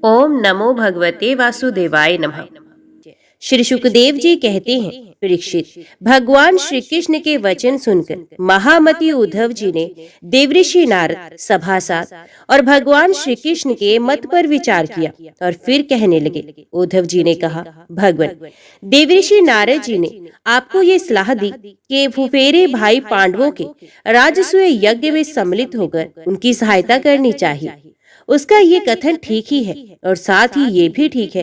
ओम नमो भगवते वासुदेवाय नमः। श्री सुखदेव जी कहते हैं, परीक्षित, भगवान श्री कृष्ण के वचन सुनकर महामती उद्धव जी ने देवऋषि नारद, सभासद और भगवान श्री कृष्ण के मत पर विचार किया और फिर कहने लगे। उद्धव जी ने कहा, भगवान, देवऋषि नारद जी ने आपको ये सलाह दी कि फुफेरे भाई पांडवों के राजसूय यज्ञ में सम्मिलित होकर उनकी सहायता करनी चाहिए। उसका ये कथन ठीक ही है और साथ ही ये भी ठीक है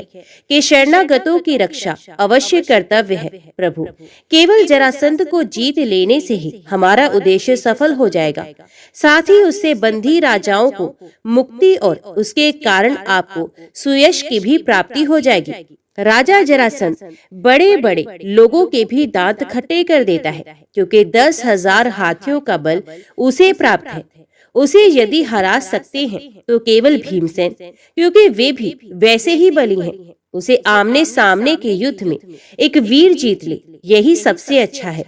कि शरणागतों की रक्षा अवश्य कर्तव्य है। प्रभु, केवल जरासंध को जीत लेने से ही हमारा उद्देश्य सफल हो जाएगा। साथ ही उससे बंधी राजाओं को मुक्ति और उसके कारण आपको सुयश की भी प्राप्ति हो जाएगी। राजा जरासंध बड़े बड़े लोगों के भी दांत खट्टे कर देता है, क्योंकि 10,000 हाथियों का बल उसे प्राप्त है। उसे यदि हरा सकते हैं तो केवल भीमसेन, क्योंकि वे भी वैसे ही बली हैं। उसे आमने सामने के युद्ध में एक वीर जीत ले, यही सबसे अच्छा है।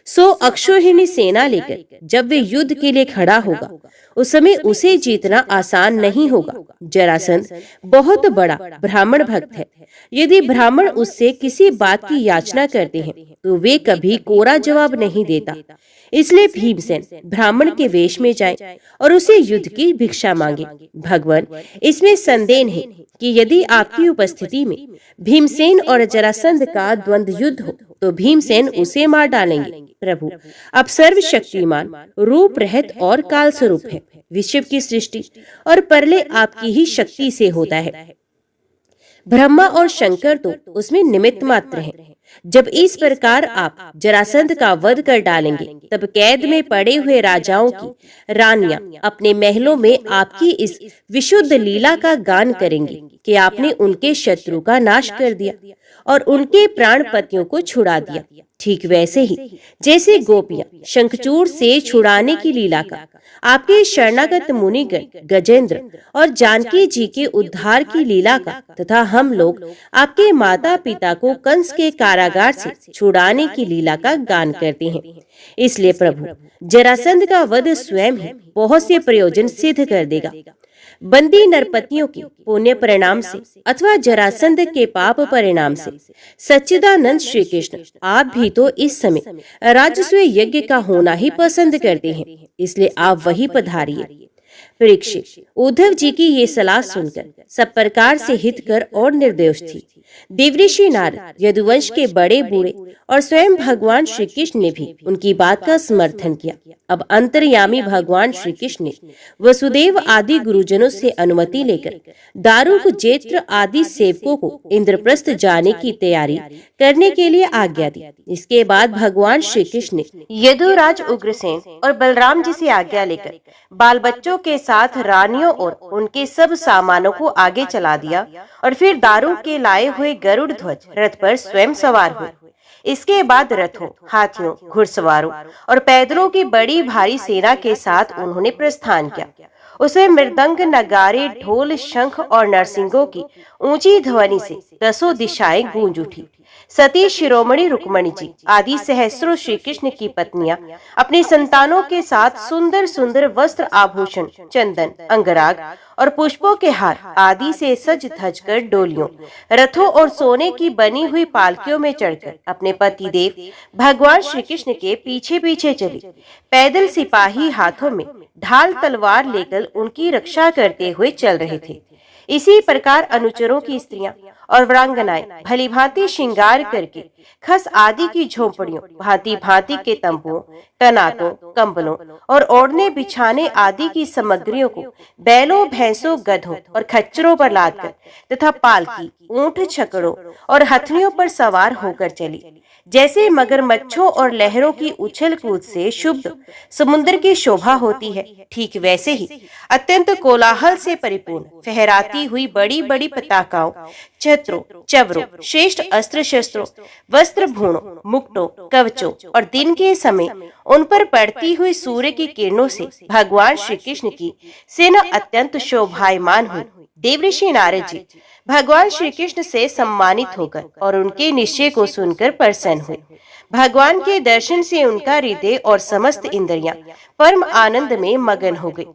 100 अक्षौहिणी सेना लेकर जब वे युद्ध के लिए खड़ा होगा, उस समय उसे जीतना आसान नहीं होगा। जरासंध बहुत बड़ा ब्राह्मण भक्त है। यदि ब्राह्मण उससे किसी बात की याचना करते हैं तो वे कभी कोरा जवाब नहीं देता। इसलिए भीमसेन ब्राह्मण के वेश में जाए और उसे युद्ध की भिक्षा मांगे। भगवान, इसमें संदेह है कि यदि आपकी उपस्थिति में भीमसेन और जरासंध का द्वंद्व युद्ध हो तो भीमसेन उसे मार डालेंगे। प्रभु, आप सर्वशक्तिमान, रूप रहित और काल स्वरूप है। विश्व की सृष्टि और परलय आपकी ही शक्ति से होता है। ब्रह्मा और शंकर तो उसमें निमित्त मात्र हैं। जब इस प्रकार आप जरासंध का वध कर डालेंगे, तब कैद में पड़े हुए राजाओं की रानियां अपने महलों में आपकी इस विशुद्ध लीला का गान करेंगी कि आपने उनके शत्रु का नाश कर दिया और उनके प्राण पतियों को छुड़ा दिया। ठीक वैसे ही जैसे गोपियां शंखचूड़ से छुड़ाने की लीला का आपके शरणागत मुनिगण गजेंद्र और जानकी जी के उद्धार की लीला का तथा हम लोग आपके माता पिता को कंस के कारागार से छुड़ाने की लीला का गान करते हैं। इसलिए प्रभु, जरासंध का वध स्वयं ही बहुत से प्रयोजन सिद्ध कर देगा। बंदी नरपतियों के पुण्य परिणाम से अथवा जरासंध के पाप परिणाम से सच्चिदानंद श्री कृष्ण आप भी तो इस समय राजसूय यज्ञ का होना ही पसंद करते हैं। इसलिए आप वही पधारिए। परीक्षित, उद्धव जी की ये सलाह सुनकर सब प्रकार से हितकर और निर्दोष थी। देवऋषि नारद, यदुवंश के बड़े बूढ़े और स्वयं भगवान श्री कृष्ण ने भी उनकी बात का समर्थन किया। अब अंतर्यामी भगवान श्री कृष्ण ने वसुदेव आदि गुरुजनों से अनुमति लेकर दारुक, जेत्र आदि सेवकों को इंद्रप्रस्थ जाने की तैयारी करने के लिए आज्ञा दी। इसके बाद भगवान श्री कृष्ण ने यदुराज उग्रसेन और बलराम जी से आज्ञा लेकर बाल बच्चों के साथ रानियों और उनके सब सामानों को आगे चला दिया और फिर दारू के लाए हुए गरुड़ ध्वज रथ पर स्वयं सवार हुए। इसके बाद रथों, हाथियों, घुड़सवारों और पैदलों की बड़ी भारी सेना के साथ उन्होंने प्रस्थान किया। उसमें मृदंग, नगारे, ढोल, शंख और नरसिंगों की ऊंची ध्वनि से 10 दिशाएं गूंज उठी। सती शिरोमणि रुक्मणी जी आदि सहस्रों श्री कृष्ण की पत्नियां अपने संतानों के साथ सुंदर सुंदर वस्त्र, आभूषण, चंदन, अंगराग और पुष्पों के हार आदि से सज धज कर डोलियों, रथों और सोने की बनी हुई पालकियों में चढ़कर अपने पति देव भगवान श्री कृष्ण के पीछे पीछे चली। पैदल सिपाही हाथों में ढाल तलवार लेकर उनकी रक्षा करते हुए चल रहे थे। इसी प्रकार अनुचरों की स्त्रियां और वीरांगनाएं भली भांति श्रृंगार करके खस आदि की झोपड़ियों, भांति भांति के तंबुओं, कनातों, कंबलों और ओढ़ने बिछाने आदि की सामग्रियों को बैलों, भैंसों, गधों और खच्चरों पर लादकर तथा पालकी, ऊंट, छकड़ों और हथनियों पर सवार होकर चली। जैसे मगरमच्छों और लहरों की उछल कूद से शुद्ध समुद्र की शोभा होती है, ठीक वैसे ही अत्यंत कोलाहल से परिपूर्ण फहराती हुई बड़ी बड़ी पताकाओं, छत्रों, चवरों, श्रेष्ठ अस्त्र शस्त्रों, वस्त्र भूणों, मुकुटों, कवचों और दिन के समय उन पर पड़ती हुई सूर्य की किरणों से भगवान श्री कृष्ण की सेना अत्यंत शोभायमान हुई। देवऋषि नारद जी भगवान श्री कृष्ण से सम्मानित होकर और उनके निश्चय को सुनकर प्रसन्न हुए। भगवान के दर्शन से उनका हृदय और समस्त इंद्रियां परम आनंद में मगन हो गई।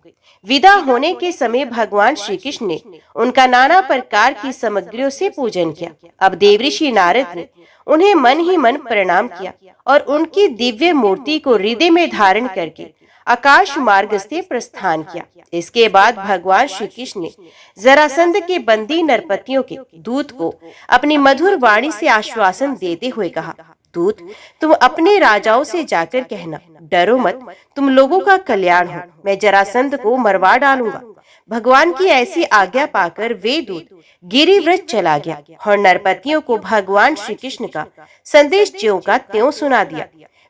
विदा होने के समय भगवान श्री कृष्ण ने उनका नाना प्रकार की सामग्रियों से पूजन किया। अब देवऋषि नारद ने उन्हें मन ही मन प्रणाम किया और उनकी दिव्य मूर्ति को हृदय में धारण करके आकाश मार्ग से प्रस्थान किया। इसके बाद भगवान श्री कृष्ण ने जरासंध के बंदी नरपतियों के दूत को अपनी मधुर वाणी से आश्वासन देते हुए कहा, दूत, तुम अपने राजाओं से जाकर कहना, डरो मत, तुम लोगों का कल्याण हो, मैं जरासंध को मरवा डालूंगा। भगवान की ऐसी आज्ञा पाकर वे दूत गिरिव्रत चला गया और नरपतियों को भगवान श्री कृष्ण का संदेश ज्यों का त्यों सुना दिया।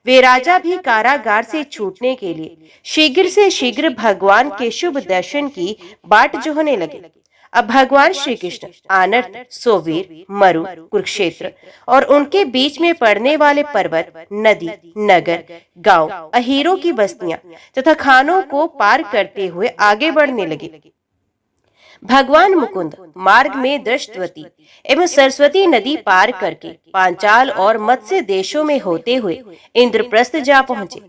वे राजा भी कारागार से छूटने के लिए शीघ्र से शीघ्र भगवान के शुभ दर्शन की बाट जोहने लगे। अब भगवान श्री कृष्ण आनर्त, सोवीर, मरु, कुरुक्षेत्र और उनके बीच में पड़ने वाले पर्वत, नदी, नगर, गांव, अहीरों की बस्तियां तथा खानों को पार करते हुए आगे बढ़ने लगे। भगवान मुकुंद मार्ग में दृष्टवती एवं सरस्वती नदी पार करके पांचाल और मत्स्य देशों में होते हुए इंद्रप्रस्थ जा पहुंचे।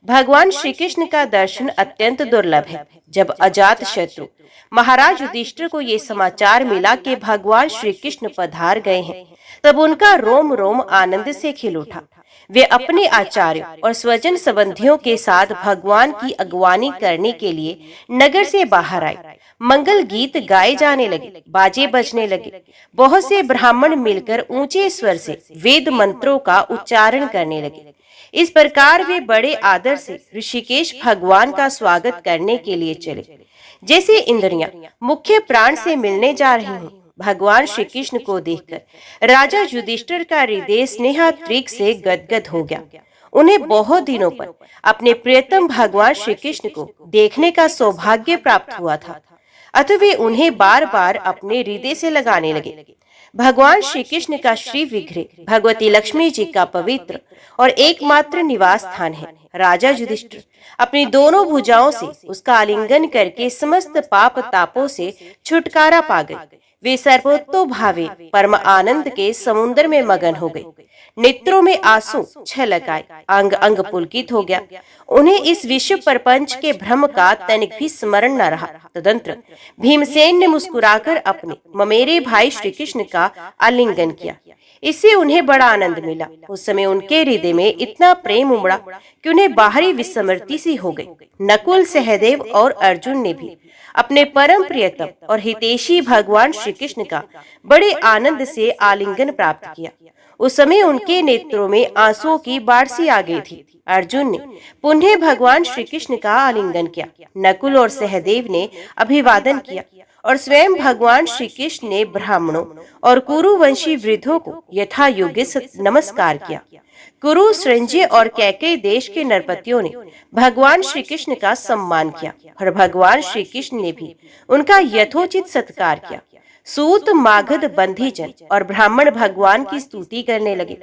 भगवान श्री कृष्ण का दर्शन अत्यंत दुर्लभ है। जब अजात शत्रु महाराज युधिष्ठिर को ये समाचार मिला कि भगवान श्री कृष्ण पधार गए हैं, तब उनका रोम रोम आनंद से खिल उठा। वे अपने आचार्यों और स्वजन संबंधियों के साथ भगवान की अगवानी करने के लिए नगर से बाहर आए। मंगल गीत गाए जाने लगे, बाजे बजने लगे। बहुत से ब्राह्मण मिलकर ऊंचे स्वर से वेद मंत्रों का उच्चारण करने लगे। इस प्रकार वे बड़े आदर से ऋषिकेश भगवान का स्वागत करने के लिए चले, जैसे इंद्रियां मुख्य प्राण से मिलने जा रही हों। भगवान श्री कृष्ण को देखकर राजा युधिष्ठिर का हृदय स्नेहात्रिक से गदगद हो गया। उन्हें बहुत दिनों पर अपने प्रियतम भगवान श्री कृष्ण को देखने का सौभाग्य प्राप्त हुआ था, अतः वे उन्हें बार बार अपने हृदय से लगाने लगे। भगवान श्री कृष्ण का श्री विग्रह भगवती लक्ष्मी जी का पवित्र और एकमात्र निवास स्थान है। राजा युधिष्ठिर अपनी दोनों भुजाओं से उसका आलिंगन करके समस्त पाप तापों से छुटकारा पा गए। वे सर्वोत्तो भावे परम आनंद के समुद्र में मगन हो गए। नेत्रों में आंसू छलक आए, अंग अंग पुलकित हो गया। उन्हें इस विश्व प्रपंच के भ्रम का तनिक भी स्मरण न रहा। तदंतर भीमसेन ने मुस्कुराकर अपने ममेरे भाई श्री कृष्ण का आलिंगन किया। इससे उन्हें बड़ा आनंद मिला। उस समय उनके हृदय में इतना प्रेम उमड़ा कि उन्हें बाहरी विस्मृति सी हो गई। नकुल, सहदेव और अर्जुन ने भी अपने परम प्रियतम और हितैषी भगवान श्री कृष्ण का बड़े आनंद से आलिंगन प्राप्त किया। उस समय उनके नेत्रों में आंसुओं की बाढ़ सी आ गई थी। अर्जुन ने पुनः भगवान श्री कृष्ण का आलिंगन किया। नकुल और सहदेव ने अभिवादन किया और स्वयं भगवान श्री कृष्ण ने ब्राह्मणों और कुरुवंशी वृद्धों को यथा योग्य नमस्कार किया। कुरु, संजय और कैकेयी देश के नरपतियों ने भगवान श्री कृष्ण का सम्मान किया और भगवान श्री कृष्ण ने भी उनका यथोचित सत्कार किया। सूत, मागध, बंधीजन और ब्राह्मण भगवान की स्तुति करने लगे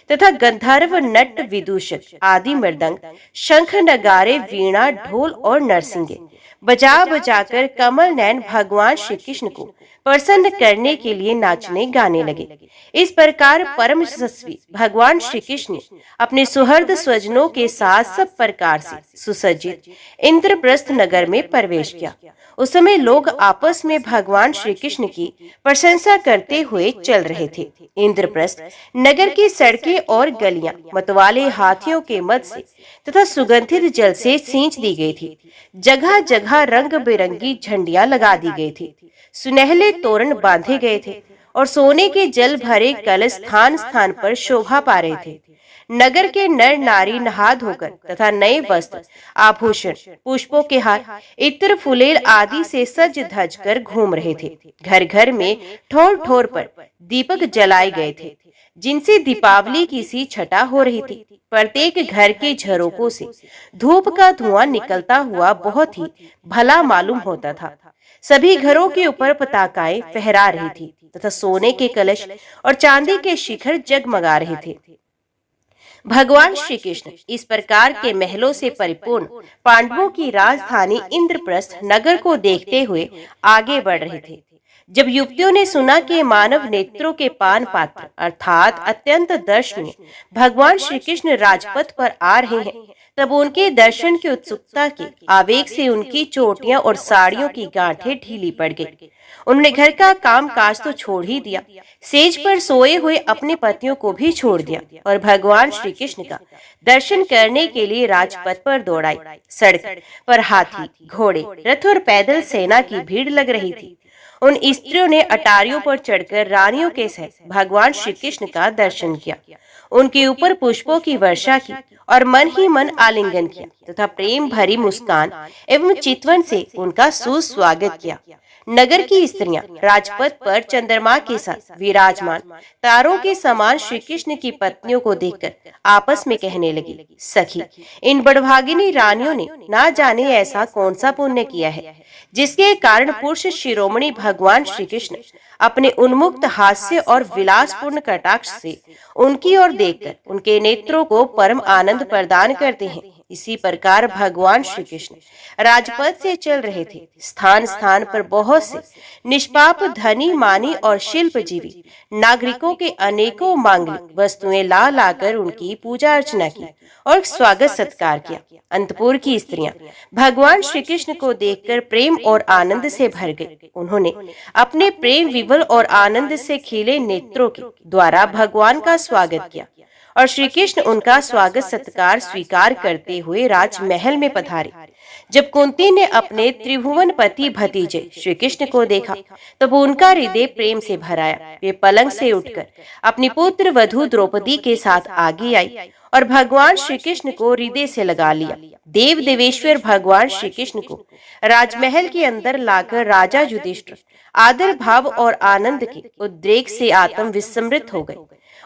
तथा गंधर्व, नट, विदूषक आदि मृदंग, शंख, नगारे, वीणा, ढोल और नरसिंगे बजा बजाकर कमल नयन भगवान श्री कृष्ण को प्रसन्न करने के लिए नाचने गाने लगे। इस प्रकार परम यशस्वी भगवान श्री कृष्ण ने अपने सुहृद स्वजनों के साथ सब प्रकार से सुसज्जित इंद्रप्रस्थ नगर में प्रवेश किया। उस समय लोग आपस में भगवान श्री कृष्ण की प्रशंसा करते हुए चल रहे थे। इंद्रप्रस्थ नगर की सड़कें और गलियां मतवाले हाथियों के मद से तथा सुगंधित जल से सींच दी गई थी। जगह जगह रंग बिरंगी झंडियां लगा दी गई थी। सुनहले तोरण बांधे गए थे और सोने के जल भरे कलश स्थान स्थान पर शोभा पा रहे थे। नगर के नर नारी नहा धोकर तथा नए वस्त्र, आभूषण, पुष्पों के हार, इत्र, फुलेल आदि से सज धज कर घूम रहे थे। घर घर में ठोर ठोर पर दीपक जलाए गए थे, जिनसे दीपावली की सी छटा हो रही थी। प्रत्येक घर के झरोकों से धूप का धुआं निकलता हुआ बहुत ही भला मालूम होता था। सभी घरों के ऊपर पताकाएं फहरा रही थी तथा सोने के कलश और चांदी के शिखर जगमगा रहे थे। भगवान श्री कृष्ण इस प्रकार के महलों से परिपूर्ण पांडवों की राजधानी इंद्रप्रस्थ नगर को देखते हुए आगे बढ़ रहे थे। जब युवतियों ने सुना कि मानव नेत्रों के पान पात्र अर्थात अत्यंत दर्शनीय भगवान श्री कृष्ण राजपथ पर आ रहे हैं, तब उनके दर्शन की उत्सुकता के आवेग से उनकी चोटियां और साड़ियों की गांठें ढीली पड़ गई। उन्होंने घर का काम काज तो छोड़ ही दिया, सेज पर सोए हुए अपने पतियों को भी छोड़ दिया और भगवान श्री कृष्ण का दर्शन करने के लिए राजपथ पर दौड़ाई। सड़क पर हाथी, घोड़े, रथ और पैदल सेना की भीड़ लग रही थी। उन स्त्रियों ने अटारियों पर चढ़कर रानियों के सहित भगवान श्री कृष्ण का दर्शन किया, उनके ऊपर पुष्पों की वर्षा की और मन ही मन आलिंगन किया तथा प्रेम भरी मुस्कान एवं चितवन से उनका सुस्वागत किया। नगर की स्त्रियां राजपथ पर चंद्रमा के साथ विराजमान तारों के समान श्री कृष्ण की पत्नियों को देखकर आपस में कहने लगी, सखी, इन बड़भागिनी रानियों ने ना जाने ऐसा कौन सा पुण्य किया है जिसके कारण पुरुष शिरोमणि भगवान श्री कृष्ण अपने उन्मुक्त हास्य और विलासपूर्ण कटाक्ष से उनकी ओर देखकर उनके नेत्रों को परम आनंद प्रदान करते हैं। इसी प्रकार भगवान श्री कृष्ण राजपथ से चल रहे थे। स्थान स्थान पर बहुत से निष्पाप धनी मानी और शिल्पजीवी नागरिकों के अनेकों मांगलिक वस्तुएं ला लाकर उनकी पूजा अर्चना की और स्वागत सत्कार किया। अंतपुर की स्त्रियां भगवान श्री कृष्ण को देखकर प्रेम और आनंद से भर गई। उन्होंने अपने प्रेम विवल और आनंद से खिले नेत्रों के द्वारा भगवान का स्वागत किया और श्री कृष्ण उनका स्वागत सत्कार स्वीकार करते हुए राजमहल में पधारे। जब कुंती ने अपने त्रिभुवन पति भतीजे श्री कृष्ण को देखा तब उनका हृदय प्रेम से भर आया। वे पलंग से उठकर अपनी पुत्र वधू द्रौपदी के साथ आगे आई और भगवान श्री कृष्ण को हृदय से लगा लिया। देव देवेश्वर भगवान श्री कृष्ण को राजमहल के अंदर लाकर राजा युधिष्ठिर आदर भाव और आनंद के उद्रेक से आत्म विस्मृत हो गए।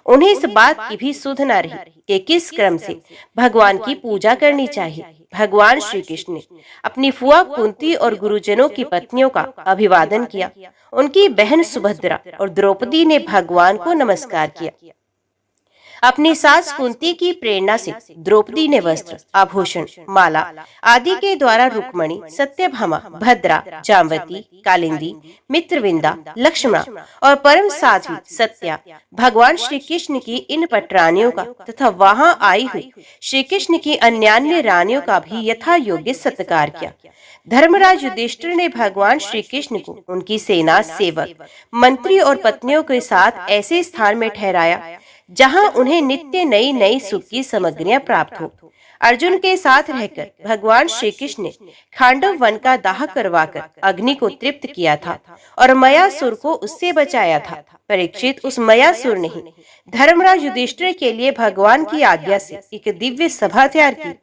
उन्हें इस बात की भी सुध न रही कि किस क्रम से भगवान की पूजा करनी चाहिए। भगवान श्री कृष्ण ने अपनी फुआ कुंती और गुरुजनों की पत्नियों का अभिवादन किया। उनकी बहन सुभद्रा और द्रौपदी ने भगवान को नमस्कार किया। अपनी सास कुंती की प्रेरणा से द्रौपदी ने वस्त्र, आभूषण, माला आदि के द्वारा रुक्मणी, सत्यभामा, भद्रा, जामवती, कालिंदी, मित्रविंदा, लक्ष्मणा और परम साध्वी सत्या भगवान श्री कृष्ण की इन पटरानियों का तथा वहां आई हुई श्री कृष्ण की अन्यान्य रानियों का भी यथा योग्य सत्कार किया। धर्मराज युधिष्ठिर ने भगवान श्री कृष्ण को उनकी सेना, सेवक, मंत्री और पत्नियों के साथ ऐसे स्थान में ठहराया जहां उन्हें नित्य नई नई सुख की सामग्रियां प्राप्त हो। अर्जुन के साथ रहकर भगवान श्री कृष्ण ने खांडव वन का दाह करवाकर अग्नि को तृप्त किया था और मयासुर को उससे बचाया था। परीक्षित उस मयासुर ने ही धर्मराज युधिष्ठिर के लिए भगवान की आज्ञा से एक दिव्य सभा तैयार की।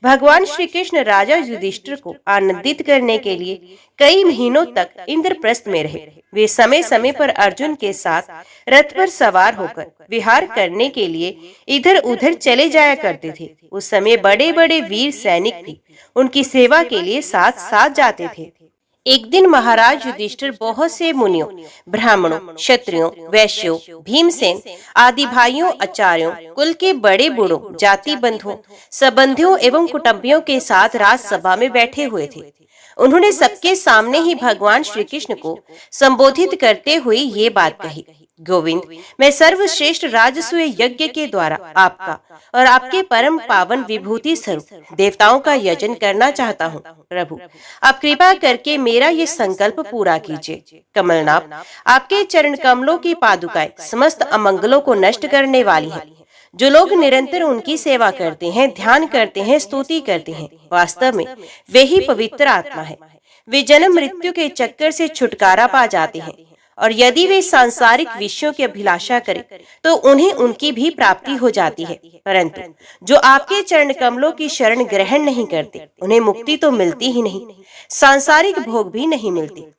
भगवान श्री कृष्ण राजा युधिष्ठिर को आनंदित करने के लिए कई महीनों तक इंद्रप्रस्थ में रहे। वे समय समय पर अर्जुन के साथ रथ पर सवार होकर विहार करने के लिए इधर उधर चले जाया करते थे। उस समय बड़े बड़े वीर सैनिक भी उनकी सेवा के लिए साथ साथ जाते थे। एक दिन महाराज युधिष्ठिर बहुत से मुनियों, ब्राह्मणों, क्षत्रियों, वैश्यों, भीमसेन आदि भाइयों, आचार्यों, कुल के बड़े बूढ़ों, जाति बंधुओं, संबंधियों एवं कुटुंबियों के साथ राजसभा में बैठे हुए थे। उन्होंने सबके सामने ही भगवान श्री कृष्ण को संबोधित करते हुए ये बात कही, गोविंद, मैं सर्वश्रेष्ठ राजसूय यज्ञ के द्वारा आपका और आपके परम पावन विभूति स्वरूप देवताओं का यजन करना चाहता हूँ। प्रभु, आप कृपा करके मेरा ये संकल्प पूरा कीजिए। कमलनाभ, आपके चरण कमलों की पादुकाएं समस्त अमंगलों को नष्ट करने वाली हैं। जो लोग निरंतर उनकी सेवा करते हैं, ध्यान करते हैं, स्तुति करते हैं, वास्तव में वे ही पवित्र आत्मा है। वे जन्म मृत्यु के चक्कर से छुटकारा पा जाते हैं और यदि वे सांसारिक विषयों की अभिलाषा करें तो उन्हें उनकी भी प्राप्ति हो जाती है। परंतु जो आपके चरण कमलों की शरण ग्रहण नहीं करते, उन्हें मुक्ति तो मिलती ही नहीं, सांसारिक भोग भी नहीं मिलते।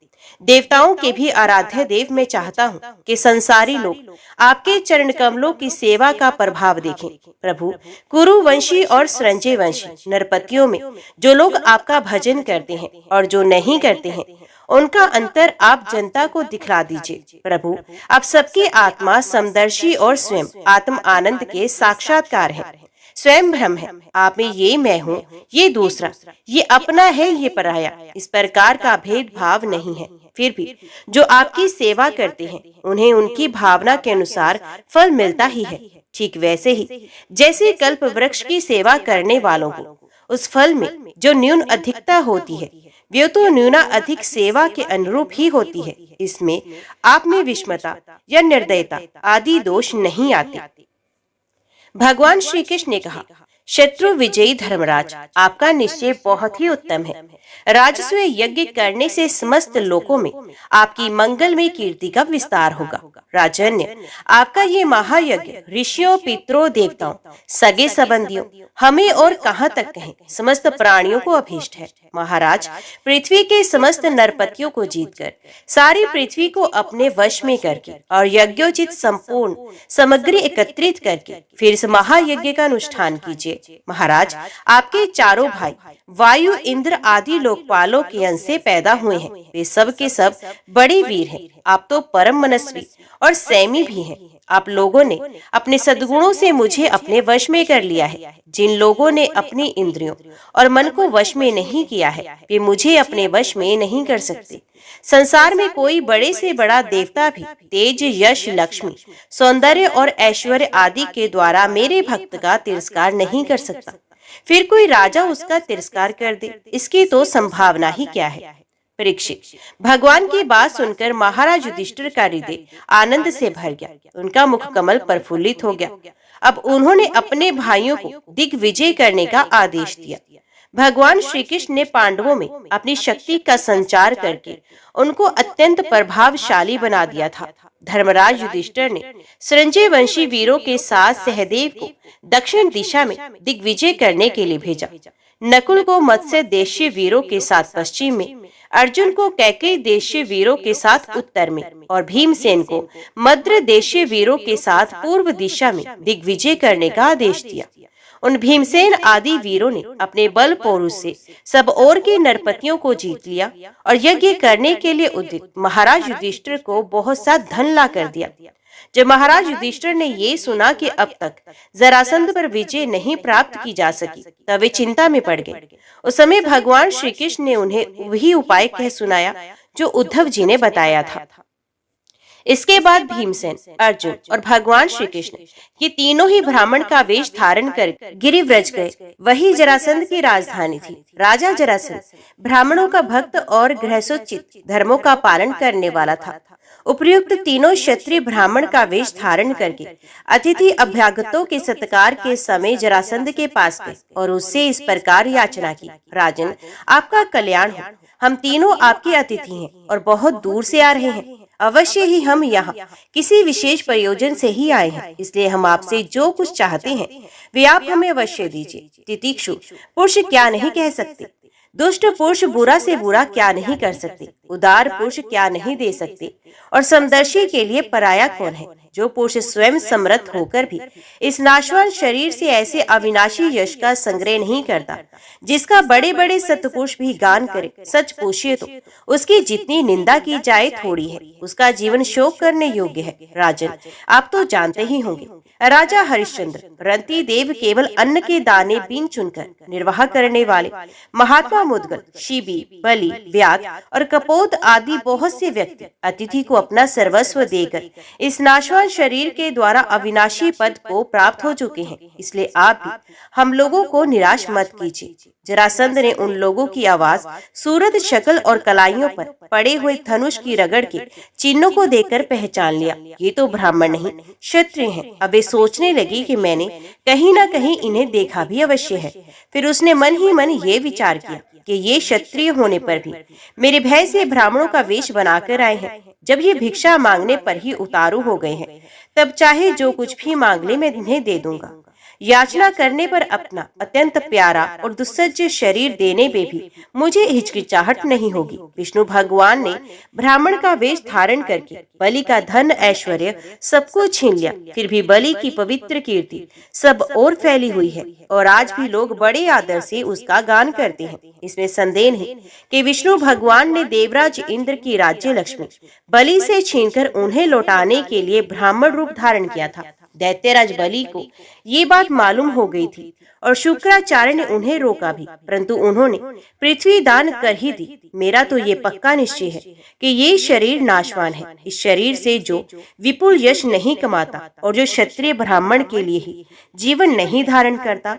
देवताओं के भी आराध्य देव मैं चाहता हूँ कि संसारी लोग आपके चरण कमलों की सेवा का प्रभाव देखें। प्रभु, कुरुवंशी और संजय वंशी नरपतियों में जो लोग आपका भजन करते हैं और जो नहीं करते हैं, उनका अंतर आप जनता को दिखला दीजिए। प्रभु, आप सबकी आत्मा समदर्शी और स्वयं आत्म आनंद के साक्षात्कार हैं। स्वयं ब्रह्म है। आप में ये मैं हूँ, ये दूसरा, ये अपना है, ये पराया, इस प्रकार का भेदभाव नहीं है। फिर भी जो आपकी सेवा करते हैं उन्हें उनकी भावना के अनुसार फल मिलता ही है। ठीक वैसे ही जैसे कल्प वृक्ष की सेवा करने वालों को उस फल में जो न्यून अधिकता होती है वे तो न्यूना अधिक सेवा के अनुरूप ही होती है। इसमें आप में विषमता या निर्दयता आदि दोष नहीं आते। भगवान श्री कृष्ण ने कहा, शत्रु विजयी धर्मराज, आपका निश्चय बहुत ही उत्तम है। राजस्व यज्ञ करने से समस्त लोकों में आपकी मंगलमय कीर्ति का विस्तार होगा। राजन्य, आपका ये महायज्ञ ऋषियों, पितरों, देवताओं, सगे संबंधियों, हमें और कहां तक कहें, समस्त प्राणियों को अभीष्ट है। महाराज, पृथ्वी के समस्त नरपतियों को जीतकर सारी पृथ्वी को अपने वश में करके और यज्ञोचित संपूर्ण सामग्री एकत्रित करके फिर इस महायज्ञ का अनुष्ठान कीजिए। महाराज, आपके चारों भाई वायु, इंद्र आदि लोकपालों के अंश से पैदा हुए हैं। वे सब के सब बड़े वीर हैं। आप तो परम मनस्वी और संयमी भी हैं। आप लोगों ने अपने सद्गुणों से मुझे अपने वश में कर लिया है। जिन लोगों ने अपनी इंद्रियों और मन को वश में नहीं किया है वे मुझे अपने वश में नहीं कर सकते। संसार में कोई बड़े से बड़ा देवता भी तेज, यश, लक्ष्मी, सौंदर्य और ऐश्वर्य आदि के द्वारा मेरे भक्त का तिरस्कार नहीं कर सकता। फिर कोई राजा उसका तिरस्कार कर दे, इसकी तो संभावना ही क्या है। परीक्षित, भगवान की बात सुनकर महाराज युधिष्ठिर का हृदय आनंद से भर गया। उनका मुख कमल प्रफुल्लित हो गया। अब उन्होंने अपने भाइयों को दिग्विजय करने का आदेश दिया। भगवान श्री कृष्ण ने पांडवों में अपनी शक्ति का संचार करके उनको अत्यंत प्रभावशाली बना दिया था। धर्मराज युधिष्ठिर ने संजय वंशी वीरों के साथ सहदेव को दक्षिण दिशा में दिग्विजय करने के लिए भेजा। नकुल को मत्स्य देशीय वीरों के साथ पश्चिम में, अर्जुन को कैकेयी देशीय वीरों के साथ उत्तर में और भीमसेन को मद्र देशीय वीरों के साथ पूर्व दिशा में दिग्विजय करने का आदेश दिया। उन भीमसेन आदि वीरों ने अपने बल पौरुष से सब ओर के नरपतियों को जीत लिया और यज्ञ करने के लिए उद्युक्त महाराज युधिष्ठिर को बहुत सा धन ला कर दिया। जब महाराज युधिष्ठिर ने ये सुना कि अब तक जरासंध पर विजय नहीं प्राप्त की जा सकी तब वे चिंता में पड़ गए। उस समय भगवान श्री कृष्ण ने उन्हें वही उपाय कह सुनाया जो उद्धव जी ने बताया था। इसके बाद भीमसेन, अर्जुन और भगवान श्री कृष्ण ये तीनों ही ब्राह्मण का वेश धारण कर गिरिव्रज गए। वही जरासंध की राजधानी थी। राजा जरासंध ब्राह्मणों का भक्त और गृहस्थोचित धर्मों का पालन करने वाला था। उपर्युक्त तीनों क्षत्रिय ब्राह्मण का वेश धारण करके अतिथि अभ्यागतों के सत्कार के समय जरासंध के पास गए और उससे इस प्रकार याचना की, राजन, आपका कल्याण हो। हम तीनों आपके अतिथि हैं और बहुत दूर से आ रहे हैं। अवश्य ही हम यहाँ किसी विशेष प्रयोजन से ही आए हैं, इसलिए हम आपसे जो कुछ चाहते हैं वे आप हमें अवश्य दीजिए। तितिक्षु पुरुष क्या नहीं कह सकते, दुष्ट पुरुष बुरा से बुरा क्या नहीं कर सकते, उदार पुरुष क्या नहीं दे सकते, और समदर्शी के लिए पराया कौन है। जो पुरुष स्वयं समर्थ होकर भी इस नाशवान शरीर से ऐसे अविनाशी यश का संग्रह नहीं करता जिसका बड़े बड़े सत्पुरुष भी गान करे, सच पूछिए तो उसकी जितनी निंदा की जाए थोड़ी है। उसका जीवन शोक करने योग्य है। राजन, आप तो जानते ही होंगे, राजा हरिश्चंद्र, रंती देव केवल अन्न के दाने बीन चुनकर निर्वाह करने वाले, महात्मा मुद्गल, शिबी, बलि, व्याध और कपोत आदि बहुत से व्यक्ति अतिथि को अपना सर्वस्व देकर इस नाशवान शरीर के द्वारा अविनाशी पद को प्राप्त हो चुके हैं। इसलिए आप भी हम लोगों को निराश मत कीजिए। जरासंध ने उन लोगों की आवाज, सूरत, शक्ल और कलाइयों पर पड़े हुए धनुष की रगड़ के चिन्हों को देखकर पहचान लिया, ये तो ब्राह्मण नहीं क्षत्रिय हैं। अब वे सोचने लगी कि मैंने कहीं न कहीं इन्हें देखा भी अवश्य है। फिर उसने मन ही मन ये विचार किया कि ये क्षत्रिय होने पर भी मेरे भय से ब्राह्मणों का वेश बनाकर आए हैं। जब ये भिक्षा मांगने पर ही उतारू हो गए हैं, तब चाहे जो कुछ भी मांग ले मैं इन्हें दे दूंगा। याचना करने पर अपना अत्यंत प्यारा और दुस्सज्ज शरीर देने में भी मुझे हिचकिचाहट नहीं होगी। विष्णु भगवान ने ब्राह्मण का वेश धारण करके बलि का धन ऐश्वर्य सबको छीन लिया, फिर भी बलि की पवित्र कीर्ति सब और फैली हुई है और आज भी लोग बड़े आदर से उसका गान करते हैं। इसमें संदेह नहीं कि विष्णु भगवान ने देवराज इंद्र की राज्य लक्ष्मी बलि से छीनकर उन्हें लौटाने के लिए ब्राह्मण रूप धारण किया था। दैत्यराज बलि को ये बात मालूम हो गई थी और शुक्राचार्य ने उन्हें रोका भी, परंतु उन्होंने पृथ्वी दान कर ही दी। मेरा तो ये पक्का निश्चय है कि ये शरीर नाशवान है। इस शरीर से जो विपुल यश नहीं कमाता और जो क्षत्रिय ब्राह्मण के लिए ही जीवन नहीं धारण करता,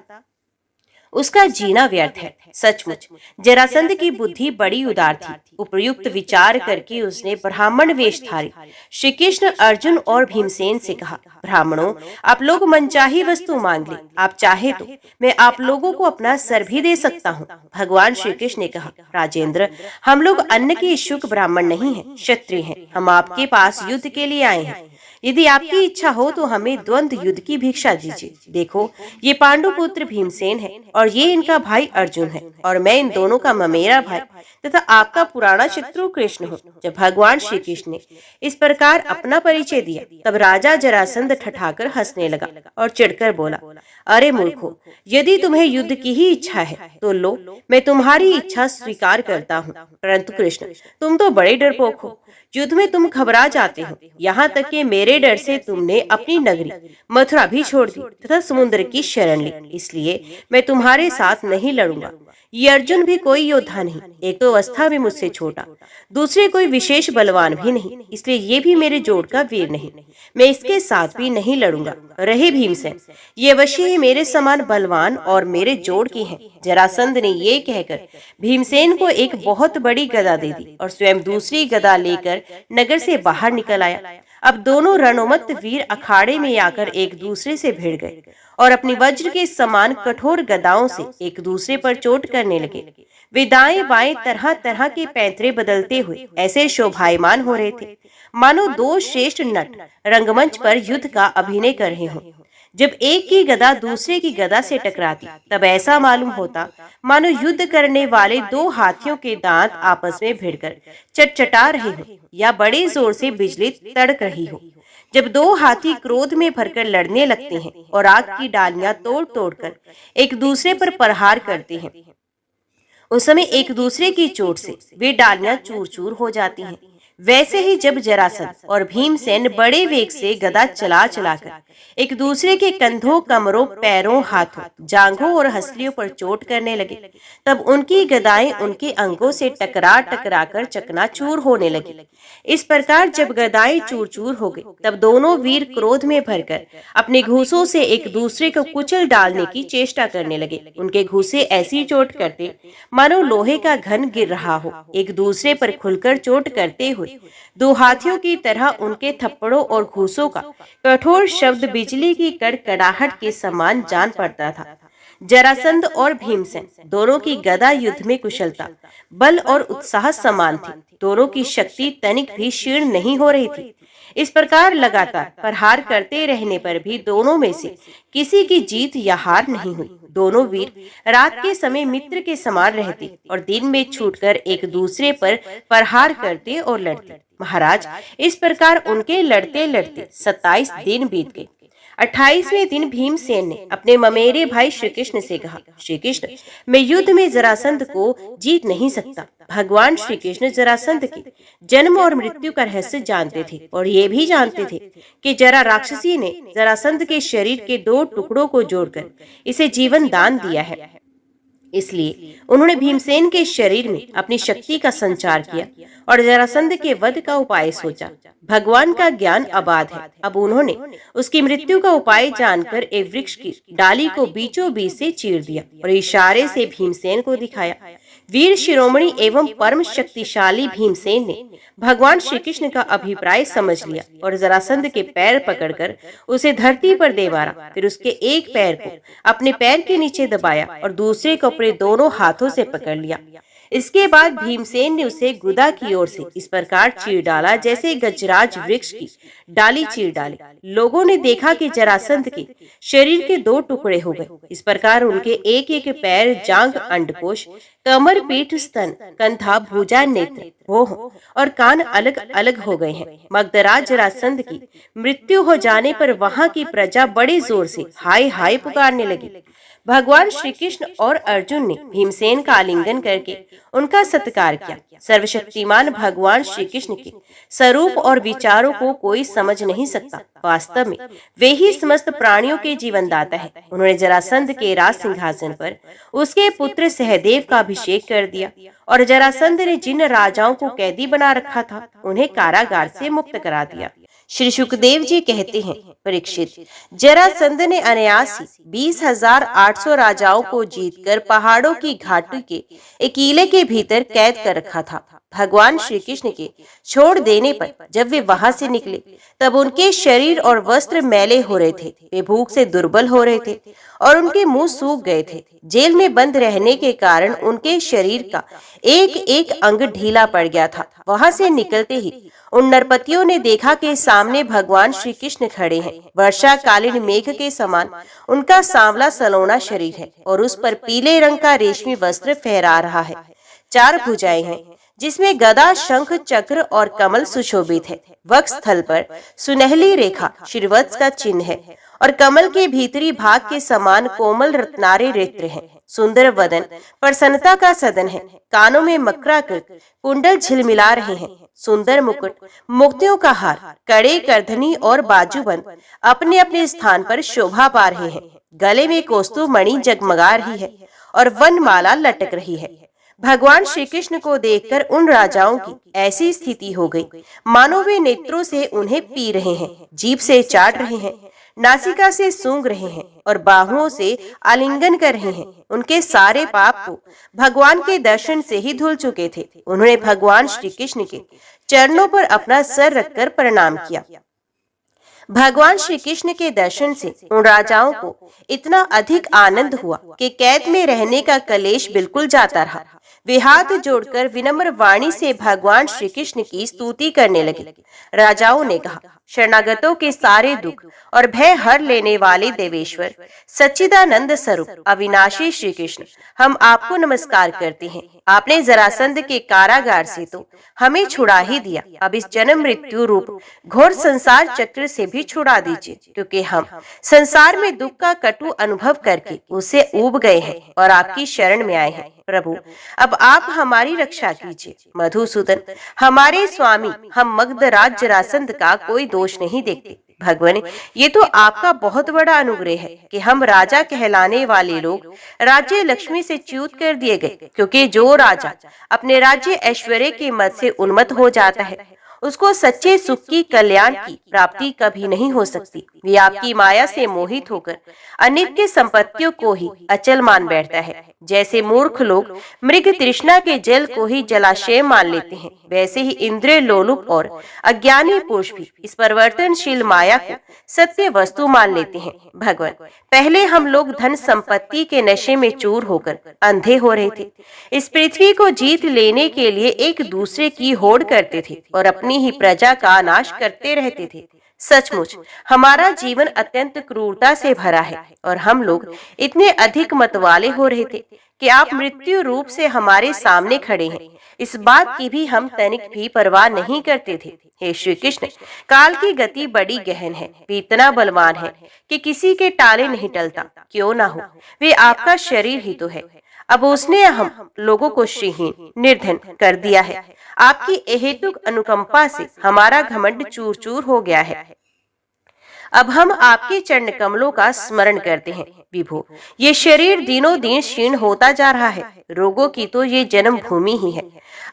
उसका जीना व्यर्थ है। सचमुच जरासंध की बुद्धि बड़ी उदार थी। उपयुक्त विचार करके उसने ब्राह्मण वेश धारी श्री कृष्ण, अर्जुन और भीमसेन से कहा, ब्राह्मणों, आप लोग मनचाही वस्तु मांग ले। आप चाहे तो मैं आप लोगों को अपना सर भी दे सकता हूँ। भगवान श्री कृष्ण ने कहा, राजेंद्र, हम लोग अन्न के इच्छुक ब्राह्मण नहीं हैं, क्षत्रिय हैं। हम आपके पास युद्ध के लिए आए हैं। यदि आपकी इच्छा हो तो हमें द्वंद्व युद्ध की भिक्षा दीजिए। देखो, ये पांडु पुत्र भीमसेन है और ये इनका भाई अर्जुन है और मैं इन दोनों का ममेरा भाई तथा आपका पुराना शत्रु कृष्ण हूँ। जब भगवान श्री कृष्ण ने इस प्रकार अपना परिचय दिया, तब राजा जरासंध ठठाकर हंसने लगा और चिढ़कर बोला, अरे मूर्खो, यदि तुम्हें युद्ध की ही इच्छा है तो लो, मैं तुम्हारी इच्छा स्वीकार करता हूँ। परंतु कृष्ण, तुम तो बड़े डरपोक हो। युद्ध में तुम घबरा जाते हो। यहाँ तक कि मेरे डर से तुमने अपनी नगरी मथुरा भी छोड़ दी तथा समुद्र की शरण ली। इसलिए मैं तुम्हारे साथ नहीं लड़ूंगा। ये अर्जुन भी कोई योद्धा नहीं, एक तो अवस्था में मुझसे छोटा, दूसरे कोई विशेष बलवान भी नहीं, इसलिए ये भी मेरे जोड़ का वीर नहीं। मैं इसके साथ भी नहीं लड़ूंगा। रहे भीमसेन, ये अवश्य ही मेरे समान बलवान और मेरे जोड़ की हैं। जरासंध ने ये कहकर भीमसेन को एक बहुत बड़ी गदा दे दी और स्वयं दूसरी गदा लेकर नगर से बाहर निकल आया। अब दोनों रणोन्मत्त वीर अखाड़े में आकर एक दूसरे से भिड़ गए और अपनी वज्र के समान कठोर गदाओं से एक दूसरे पर चोट करने लगे। वे दाएं बाएं तरह तरह के पैंतरे बदलते हुए ऐसे शोभायमान हो रहे थे मानो दो श्रेष्ठ नट रंगमंच पर युद्ध का अभिनय कर रहे हों। जब एक की गदा दूसरे की गदा से टकराती, तब ऐसा मालूम होता मानो युद्ध करने वाले दो हाथियों के दांत आपस में भिड़कर चटचटा रहे हो या बड़े जोर से बिजली तड़क रही हो। जब दो हाथी क्रोध में भरकर लड़ने लगते हैं और आग की डालियां तोड़ तोड़कर एक दूसरे पर प्रहार करते हैं, उस समय एक दूसरे की चोट से वे डालियां चूर चूर हो जाती हैं। वैसे ही जब जरासंध और भीमसेन बड़े वेग से गदा चला चलाकर एक दूसरे के कंधों, कमरों, पैरों, हाथों, जांघों और हंसलियों पर चोट करने लगे, तब उनकी गदाएं उनके अंगों से टकरा टकरा कर चकनाचूर होने लगी। इस प्रकार जब गदाएं चूर चूर हो गई, तब दोनों वीर क्रोध में भरकर अपने घूंसों से एक दूसरे को कुचल डालने की चेष्टा करने लगे। उनके घूंसे ऐसी चोट करते मानो लोहे का घन गिर रहा हो। एक दूसरे पर खुलकर चोट करते हुए दो हाथियों की तरह उनके थप्पड़ों और घूंसों का कठोर शब्द बिजली की कड़कड़ाहट के समान जान पड़ता था। जरासंध और भीमसेन दोनों की गदा युद्ध में कुशलता, बल और उत्साह समान थी। दोनों की शक्ति तनिक भी क्षीण नहीं हो रही थी। इस प्रकार लगातार प्रहार करते रहने पर भी दोनों में से किसी की जीत या हार नहीं हुई। दोनों वीर रात के समय मित्र के समान रहते और दिन में छूटकर एक दूसरे पर प्रहार करते और लड़ते। महाराज, इस प्रकार उनके लड़ते लड़ते 27 दिन बीत गए। 28वें दिन भीमसेन ने अपने ममेरे भाई श्री कृष्ण से कहा, श्री कृष्ण, मैं युद्ध में जरासंध को जीत नहीं सकता। भगवान श्री कृष्ण जरासंध के जन्म और मृत्यु का रहस्य जानते थे और ये भी जानते थे कि जरा राक्षसी ने जरासंध के शरीर के 2 टुकड़ों को जोड़कर इसे जीवन दान दिया है। इसलिए उन्होंने भीमसेन के शरीर में अपनी शक्ति का संचार किया और जरासंध के वध का उपाय सोचा। भगवान का ज्ञान अबाध है। अब उन्होंने उसकी मृत्यु का उपाय जानकर एक वृक्ष की डाली को बीचों बीच से चीर दिया और इशारे से भीमसेन को दिखाया। वीर शिरोमणि एवं परम शक्तिशाली भीमसेन ने भगवान श्री कृष्ण का अभिप्राय समझ लिया और जरासंध के पैर पकड़कर उसे धरती पर दे मारा। फिर उसके एक पैर को अपने पैर के नीचे दबाया और दूसरे को अपने दोनों हाथों से पकड़ लिया। इसके बाद भीमसेन ने उसे गुदा की ओर से इस प्रकार चीर डाला जैसे गजराज वृक्ष की डाली चीर डाली। लोगों ने देखा कि जरासंध के शरीर के 2 टुकड़े हो गए। इस प्रकार उनके एक एक पैर, जांघ, अंडकोश, कमर, पीठ, स्तन, कंधा, भुजा, नेत्र, भौह और कान अलग अलग हो गए हैं। मगधराज जरासंध की मृत्यु हो जाने पर वहां की प्रजा बड़े जोर से हाय हाय पुकारने लगी। भगवान श्री कृष्ण और अर्जुन ने भीमसेन का आलिंगन करके उनका सत्कार किया। सर्वशक्तिमान भगवान श्री कृष्ण के स्वरूप और विचारों को कोई समझ नहीं सकता। वास्तव में वे ही समस्त प्राणियों के जीवनदाता है। उन्होंने जरासंध के राज सिंहासन पर उसके पुत्र सहदेव का अभिषेक कर दिया और जरासंध ने जिन राजाओं को कैदी बना रखा था उन्हें कारागार से मुक्त करा दिया। श्री सुखदेव जी कहते हैं, परीक्षित, जरासंध ने अनायास ही 20,800 राजाओं को जीतकर पहाड़ों की घाटी के एक किले के भीतर कैद कर रखा था। भगवान श्री कृष्ण के छोड़ देने पर जब वे वहां से निकले तब उनके शरीर और वस्त्र मैले हो रहे थे। वे भूख से दुर्बल हो रहे थे और उनके मुंह सूख गए थे। जेल में बंद रहने के कारण उनके शरीर का एक एक अंग ढीला पड़ गया था। वहां से निकलते ही उन नरपतियों ने देखा कि सामने भगवान श्री कृष्ण खड़े हैं। वर्षाकालीन मेघ के समान उनका सांवला सलोना शरीर है और उस पर पीले रंग का रेशमी वस्त्र फहरा रहा है। 4 भुजाएं हैं जिसमें गदा, शंख, चक्र और कमल सुशोभित है। वक्ष स्थल पर सुनहली रेखा श्रीवत्स का चिन्ह है और कमल के भीतरी भाग के समान कोमल रत्नारे नेत्र हैं। सुंदर वदन प्रसन्नता का सदन है। कानों में मकराकृत कुंडल झिलमिला रहे हैं। सुंदर मुकुट, मोतियों का हार, कड़े, करधनी और बाजूबंद अपने अपने स्थान पर शोभा पा रहे हैं। गले में कौस्तुभ मणि जगमगा रही है और वनमाला लटक रही है। भगवान श्री कृष्ण को देखकर उन राजाओं की ऐसी स्थिति हो गई मानो वे नेत्रों से उन्हें पी रहे हैं, जीभ से चाट रहे हैं, नासिका से सूंघ रहे हैं और बाहुओं से आलिंगन कर रहे हैं। उनके सारे पाप तो भगवान के दर्शन से ही धुल चुके थे। उन्होंने भगवान श्री कृष्ण के चरणों पर अपना सर रखकर प्रणाम किया। भगवान श्री कृष्ण के दर्शन से उन राजाओं को इतना अधिक आनंद हुआ कि कैद में रहने का कलेश बिल्कुल जाता रहा। वे हाथ जोड़कर विनम्र वाणी से भगवान श्री कृष्ण की स्तुति करने लगे। राजाओं ने कहा, शरणागतों के सारे दुख और भय हर लेने वाले देवेश्वर, सच्चिदानंद स्वरूप अविनाशी श्री कृष्ण, हम आपको नमस्कार करते हैं। आपने जरासंध के कारागार से तो हमें छुड़ा ही दिया, अब इस जन्म मृत्यु रूप घोर संसार चक्र से भी छुड़ा दीजिए, क्योंकि हम संसार में दुख का कटु अनुभव करके उससे ऊब गए हैं और आपकी शरण में आए हैं। प्रभु, अब आप हमारी रक्षा कीजिए। मधुसूदन, हमारे स्वामी, हम मगधराज जरासंध का कोई दोष नहीं देखते। भगवान, ये तो आपका बहुत बड़ा अनुग्रह है कि हम राजा कहलाने वाले लोग राज्य लक्ष्मी से च्युत कर दिए गए, क्योंकि जो राजा अपने राज्य ऐश्वर्य के मद से उन्मत्त हो जाता है उसको सच्चे सुख की, कल्याण की प्राप्ति कभी नहीं हो सकती। वे आपकी माया से मोहित होकर अनित्य संपत्तियों को ही अचल मान बैठता है। जैसे मूर्ख लोग मृग तृष्णा के जल को ही जलाशय मान लेते हैं, वैसे ही इंद्रिय लोलुप और अज्ञानी पुरुष भी इस परिवर्तनशील माया को सत्य वस्तु मान लेते हैं। भगवान, पहले हम लोग धन संपत्ति के नशे में चूर होकर अंधे हो रहे थे। इस पृथ्वी को जीत लेने के लिए एक दूसरे की होड़ करते थे और अपनी ही प्रजा का नाश करते रहते थे। सचमुच हमारा जीवन अत्यंत क्रूरता से भरा है और हम लोग इतने अधिक मतवाले हो रहे थे कि आप मृत्यु रूप से हमारे सामने खड़े हैं, इस बात की भी हम तनिक भी परवाह नहीं करते थे। हे श्री कृष्ण, काल की गति बड़ी गहन है। वे इतना बलवान है कि किसी के टाले नहीं टलता। क्यों ना हो, वे आपका शरीर ही तो है। अब उसने हम लोगों को श्रीहीन, निर्धन कर दिया है। आपकी अहेतुक अनुकंपा से हमारा घमंड चूर चूर हो गया है। अब हम आपके चरण कमलों का स्मरण करते हैं। विभो, ये शरीर दिनों दिन क्षीण होता जा रहा है। रोगों की तो ये जन्म भूमि ही है।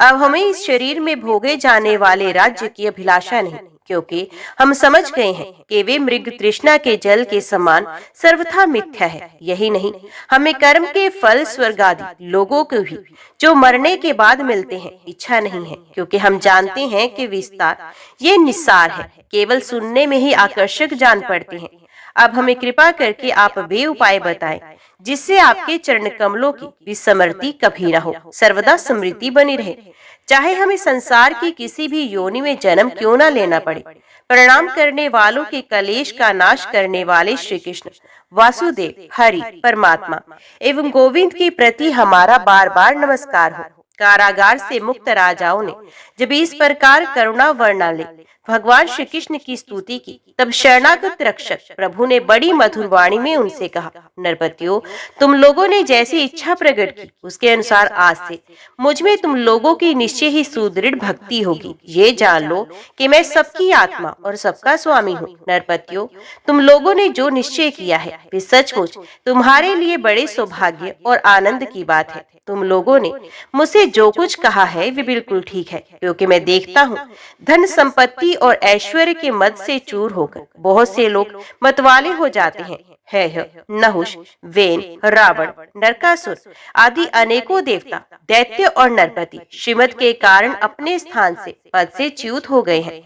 अब हमें इस शरीर में भोगे जाने वाले राज्य की अभिलाषा नहीं, क्योंकि हम समझ गए हैं कि वे मृग तृष्णा के जल के समान सर्वथा मिथ्या है। यही नहीं, हमें कर्म के फल स्वर्ग आदि लोगों को भी जो मरने के बाद मिलते हैं इच्छा नहीं है, क्योंकि हम जानते हैं कि विस्तार ये निस्सार है, केवल सुनने में ही आकर्षक जान पड़ते हैं। अब हमें कृपा करके आप वे उपाय बताएं जिससे आपके चरण कमलों की विस्मृति कभी न हो, सर्वदा स्मृति बनी रहे, चाहे हमें संसार की किसी भी योनि में जन्म क्यों न लेना पड़े। प्रणाम करने वालों के कलेश का नाश करने वाले श्री कृष्ण, वासुदेव, हरि, परमात्मा एवं गोविंद के प्रति हमारा बार बार नमस्कार हो। कारागार से मुक्त राजाओं ने जब इस प्रकार करुणा वर्णा ले भगवान श्री कृष्ण की स्तुति की। तब शरणागत रक्षक प्रभु ने बड़ी मधुर वाणी में उनसे कहा, नरपतियों, तुम लोगों ने जैसी इच्छा प्रकट की उसके अनुसार आज से मुझ में तुम लोगों की निश्चय ही सुदृढ़ भक्ति होगी। ये जान लो कि मैं सबकी आत्मा और सबका स्वामी हूँ। नरपतियों, तुम लोगों ने जो निश्चय किया है वे सचमुच तुम्हारे लिए बड़े सौभाग्य और आनंद की बात है। तुम लोगों ने मुझसे जो कुछ कहा है वे बिल्कुल ठीक है, क्योंकि मैं देखता हूँ धन संपत्ति और ऐश्वर्य के मद से चूर होकर बहुत से लोग मतवाले हो जाते हैं। नहुष, वेन, रावण, नरकासुर आदि अनेकों देवता, दैत्य और नरपति श्रीमत के कारण अपने स्थान से पद से च्युत हो गए हैं।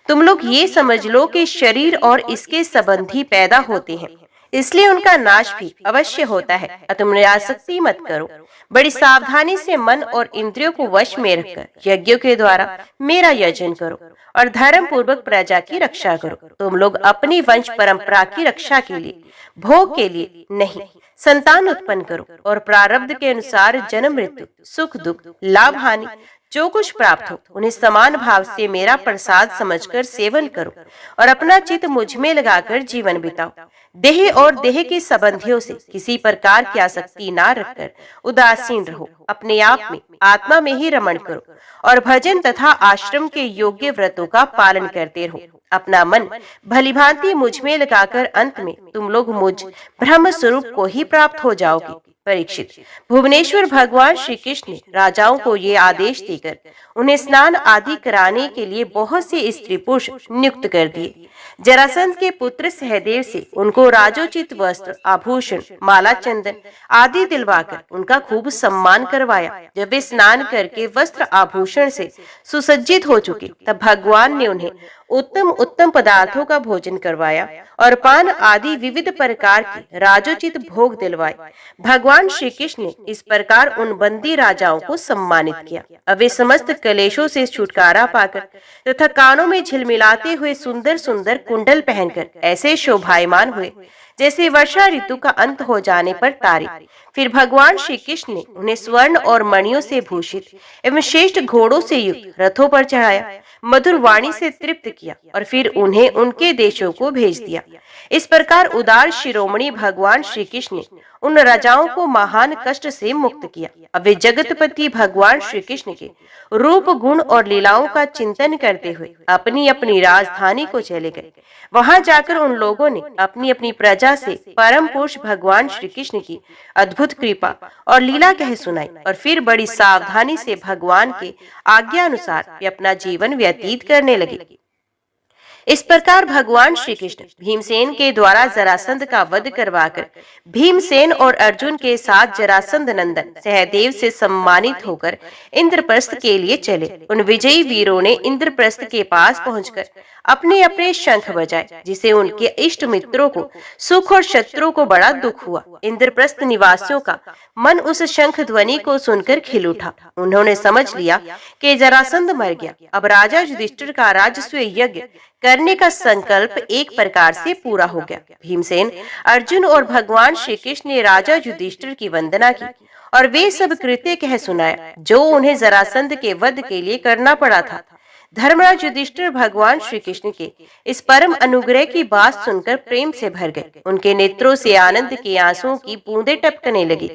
तुम लोग ये समझ लो कि शरीर और इसके संबंधी पैदा होते हैं, इसलिए उनका नाश भी अवश्य होता है। तुम निरासक्ति मत करो, बड़ी सावधानी से मन और इंद्रियों को वश में रखकर यज्ञों के द्वारा मेरा यजन करो और धर्म पूर्वक प्रजा की रक्षा करो। तुम लोग अपनी वंश परंपरा की रक्षा के लिए, भोग के लिए नहीं, संतान उत्पन्न करो और प्रारब्ध के अनुसार जन्म मृत्यु, सुख दुख, लाभ हानि जो कुछ प्राप्त हो उन्हें समान भाव से मेरा प्रसाद समझकर सेवन करो और अपना चित्त मुझ में लगाकर जीवन बिताओ। देह और देह के संबंधियों से किसी प्रकार की आसक्ति ना रखकर उदासीन रहो। अपने आप में आत्मा में ही रमण करो और भजन तथा आश्रम के योग्य व्रतों का पालन करते रहो। अपना मन भलीभांति मुझ में लगाकर अंत में तुम लोग मुझ ब्रह्म स्वरूप को ही प्राप्त हो जाओगे। परीक्षित, भुवनेश्वर भगवान श्री कृष्ण ने राजाओं को ये आदेश देकर उन्हें स्नान आदि कराने के लिए बहुत से स्त्री पुरुष नियुक्त कर दिए। जरासंध के पुत्र सहदेव से उनको राजोचित वस्त्र, आभूषण, माला, चंदन आदि दिलवाकर उनका खूब सम्मान करवाया। जब वे स्नान करके वस्त्र आभूषण से सुसज्जित हो चुके तब भगवान ने उन्हें उत्तम उत्तम पदार्थों का भोजन करवाया और पान आदि विविध प्रकार के राजोचित भोग दिलवाए। भगवान श्री कृष्ण ने इस प्रकार उन बंदी राजाओं को सम्मानित किया। अब वे समस्त कलेशों से छुटकारा पाकर तथा कानों में झिलमिलाते हुए सुंदर सुंदर कुंडल पहनकर ऐसे शोभायमान हुए जैसे वर्षा ऋतु का अंत हो जाने पर तारे। फिर भगवान श्री कृष्ण ने उन्हें स्वर्ण और मणियों से भूषित एवं श्रेष्ठ घोड़ों से युक्त रथों पर चढ़ाया, मधुर वाणी से तृप्त किया और फिर उन्हें उनके देशों को भेज दिया। इस प्रकार उदार शिरोमणि भगवान श्री कृष्ण ने उन राजाओं को महान कष्ट से मुक्त किया। अब वे जगतपति भगवान श्री कृष्ण के रूप, गुण और लीलाओं का चिंतन करते हुए अपनी अपनी राजधानी को चले गए। वहां जाकर उन लोगों ने अपनी अपनी प्रजा से परम पुरुष भगवान श्री कृष्ण की अद्भुत कृपा और लीला कह सुनाई और फिर बड़ी सावधानी से भगवान के आज्ञा अनुसार वे अपना जीवन व्यतीत करने लगे। इस प्रकार भगवान श्री कृष्ण भीमसेन के द्वारा जरासंध का वध करवाकर भीमसेन और अर्जुन के साथ जरासंध नंदन सहदेव से सम्मानित होकर इंद्रप्रस्थ के लिए चले। उन विजयी वीरों ने इंद्रप्रस्थ के पास पहुंचकर अपने अपने शंख बजाए, जिसे उनके इष्ट मित्रों को सुख और शत्रुओं को बड़ा दुख हुआ। इंद्रप्रस्थ निवासियों का मन उस शंख ध्वनि को सुनकर खिल उठा। उन्होंने समझ लिया कि जरासंध मर गया। अब राजा युधिष्ठिर का राजस्व यज्ञ करने का संकल्प एक प्रकार से पूरा हो गया। भीमसेन, अर्जुन और भगवान श्री कृष्ण ने राजा युधिष्ठिर की वंदना की और वे सब कृत्य कह सुनाया जो उन्हें जरासंध के वध के लिए करना पड़ा था। धर्मराज युधिष्ठिर भगवान श्री कृष्ण के इस परम अनुग्रह की बात सुनकर प्रेम से भर गए। उनके नेत्रों से आनंद के आंसुओं की बूंदें टपकने लगी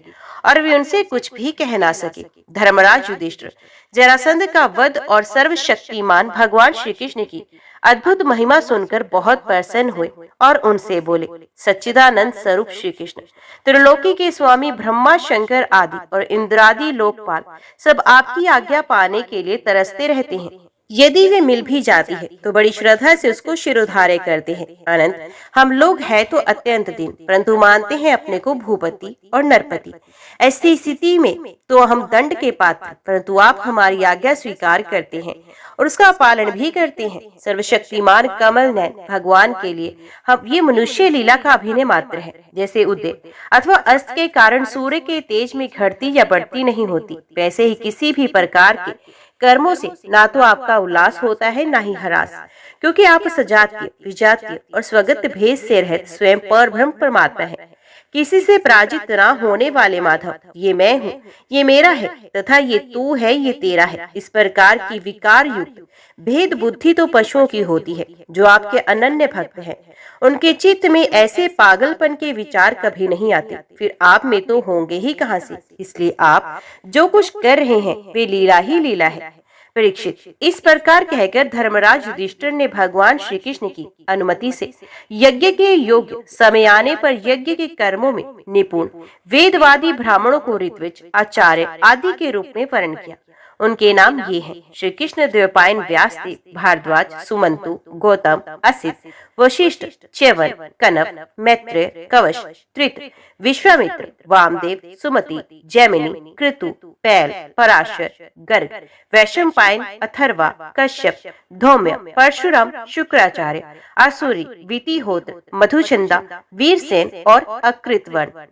और वे उनसे कुछ भी कह ना सके। धर्मराज युधिष्ठिर जरासंध का वध और सर्वशक्तिमान भगवान श्री कृष्ण की अद्भुत महिमा सुनकर बहुत प्रसन्न हुए और उनसे बोले, सच्चिदानंद स्वरूप श्री कृष्ण, त्रिलोकी के स्वामी ब्रह्मा, शंकर आदि और इंद्रादि लोकपाल सब आपकी आज्ञा पाने के लिए तरसते रहते हैं। यदि वे मिल भी जाती है तो बड़ी श्रद्धा से उसको शिरोधार्य करते हैं। अनंत, हम लोग हैं तो अत्यंत दीन, परंतु मानते हैं अपने को भूपति और नरपति। ऐसी स्थिति में तो हम दंड के पात्र, परंतु आप हमारी आज्ञा स्वीकार करते हैं और उसका पालन भी करते हैं। सर्वशक्तिमान कमल नयन भगवान के लिए हम ये मनुष्य लीला का अभिनय मात्र है। जैसे उदय अथवा अस्त के कारण सूर्य के तेज में घटती या बढ़ती नहीं होती, वैसे ही किसी भी प्रकार के कर्मों से ना तो आपका उल्लास होता है ना ही हरास, क्योंकि आप सजातीय, विजातीय और स्वगत भेद से रहित स्वयं परब्रह्म परमात्मा है। किसी से पराजित न होने वाले माधव, ये मैं हूँ, ये मेरा है तथा ये तू है, ये तेरा है, इस प्रकार की विकार युक्त भेद बुद्धि तो पशुओं की होती है। जो आपके अनन्य भक्त हैं, उनके चित्त में ऐसे पागलपन के विचार कभी नहीं आते, फिर आप में तो होंगे ही कहाँ से। इसलिए आप जो कुछ कर रहे हैं वे लीला ही लीला है। परीक्षित, इस प्रकार कहकर धर्मराज युधिष्ठिर ने भगवान श्री कृष्ण की अनुमति से यज्ञ के योग्य समय आने पर यज्ञ के कर्मों में निपुण वेदवादी ब्राह्मणों को ऋत्विज, आचार्य आदि के रूप में वर्ण किया। उनके नाम ये हैं: श्री कृष्ण द्वैपायन, व्यासदेव, भारद्वाज, सुमंतु, गौतम, असित, वशिष्ठ, च्यवन, कनप, मैत्रेय, कवश, त्रित, विश्वामित्र, वामदेव, सुमति, जैमिनी, कृतु, पैल, पराशर, गर्ग, वैशंपायन, अथर्वा, कश्यप, धौम्य, परशुराम, शुक्राचार्य, आसुरी, वितिहोत्र, मधुचंदा, वीरसेन और अकृतवर्ण।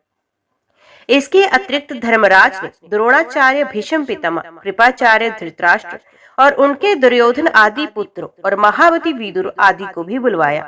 इसके अतिरिक्त धर्मराज ने द्रोणाचार्य, भीष्म पितामह, कृपाचार्य, धृतराष्ट्र और उनके दुर्योधन आदि पुत्रों और महावती विदुर आदि को भी बुलवाया।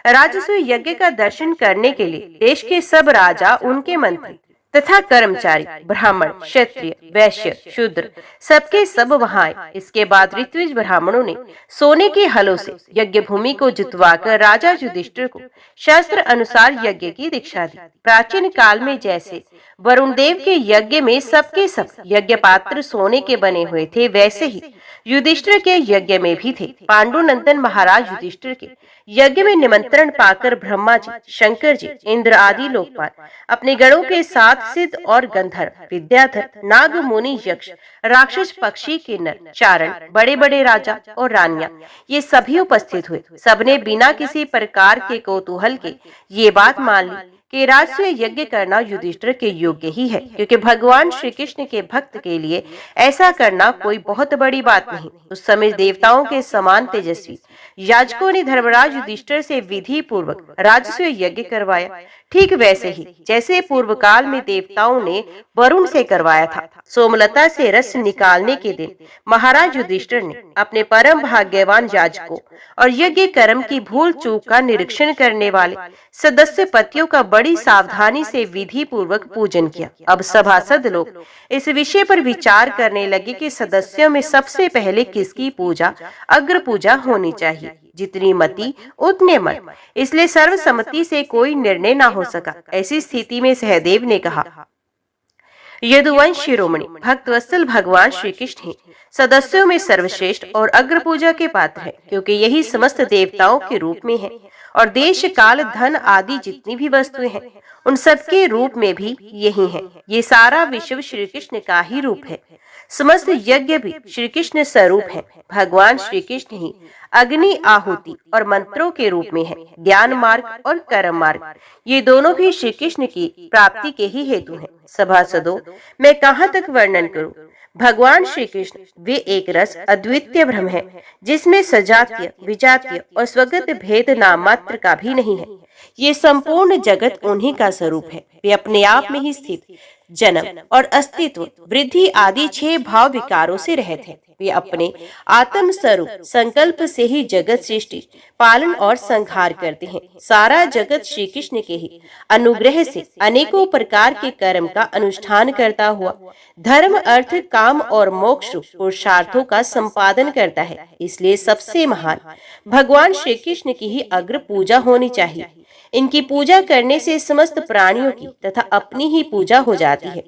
राजस्व यज्ञ का दर्शन करने के लिए देश के सब राजा, उनके मंत्री तथा कर्मचारी, ब्राह्मण, क्षत्रिय, वैश्य, शूद्र सबके सब वहां आए। इसके बाद ऋत्विज ब्राह्मणों ने सोने के हलों से यज्ञ भूमि को जुतवाकर राजा युधिष्ठिर को शास्त्र अनुसार यज्ञ की दीक्षा दी। प्राचीन काल में जैसे वरुण देव के यज्ञ में सबके सब यज्ञ पात्र सोने के बने हुए थे, वैसे ही युधिष्ठिर के यज्ञ में भी थे। पांडुनंदन महाराज युधिष्ठिर के यज्ञ में निमंत्रण पाकर ब्रह्मा जी, शंकर जी, इंद्र आदि लोकपाल अपने गणों के साथ सिद्ध और गंधर्व, विद्याधर, नाग, मुनि, यक्ष, राक्षस, पक्षी, किन्नर, चारण, बड़े बड़े राजा और रानियां, ये सभी उपस्थित हुए। सबने बिना किसी प्रकार के कौतूहल के ये बात मान ली कि राजस्व यज्ञ करना युधिष्ठिर के योग्य ही है, क्योंकि भगवान श्री कृष्ण के भक्त के लिए ऐसा करना कोई बहुत बड़ी बात नहीं। उस समय देवताओं के समान तेजस्वी याजकों ने धर्मराज युधिष्ठिर से विधि पूर्वक राजस्व यज्ञ करवाया, ठीक वैसे ही जैसे पूर्व काल में देवताओं ने वरुण से करवाया था। सोमलता से रस निकालने के दिन महाराज युधिष्ठिर ने अपने परम भाग्यवान याजकों और यज्ञ कर्म की भूल चूक का निरीक्षण करने वाले सदस्य पतियों का बड़ी सावधानी से विधि पूर्वक पूजन किया। अब सभासद लोग इस विषय पर विचार करने लगे कि सदस्यों में सबसे पहले किसकी पूजा, अग्र पूजा होनी चाहिए। जितनी मति उतने मन, इसलिए सर्वसम्मति से कोई निर्णय ना हो सका। ऐसी स्थिति में सहदेव ने कहा, यदुवंश शिरोमणि भक्तवत्सल भगवान श्री कृष्ण ही सदस्यों में सर्वश्रेष्ठ और अग्र पूजा के पात्र है, क्योंकि यही समस्त देवताओं के रूप में है और देश, काल, धन आदि जितनी भी वस्तुएं हैं उन सबके रूप में भी यही है। ये सारा विश्व श्री कृष्ण का ही रूप है। समस्त यज्ञ भी श्री कृष्ण स्वरूप है। भगवान श्री कृष्ण ही अग्नि, आहुति और मंत्रों के रूप में है। ज्ञान मार्ग और कर्म मार्ग, ये दोनों भी श्री कृष्ण की प्राप्ति के ही हेतु हैं। सभासदों, मैं कहाँ तक वर्णन करूं? भगवान श्री कृष्ण वे एक रस अद्वितीय ब्रह्म है, जिसमें सजातीय, विजातीय और स्वगत भेद नाम मात्र का भी नहीं है। ये संपूर्ण जगत उन्हीं का स्वरूप है। वे अपने आप में ही स्थित, जन्म और अस्तित्व, वृद्धि आदि 6 भाव विकारों से रहित है। वे अपने आत्म स्वरूप संकल्प से ही जगत सृष्टि, पालन और संहार करते हैं। सारा जगत श्री कृष्ण के ही अनुग्रह से अनेकों प्रकार के कर्म का अनुष्ठान करता हुआ धर्म, अर्थ, काम और मोक्ष पुरुषार्थों का संपादन करता है। इसलिए सबसे महान भगवान श्री कृष्ण की ही अग्र पूजा होनी चाहिए। इनकी पूजा करने से समस्त प्राणियों की तथा अपनी ही पूजा हो जाती है।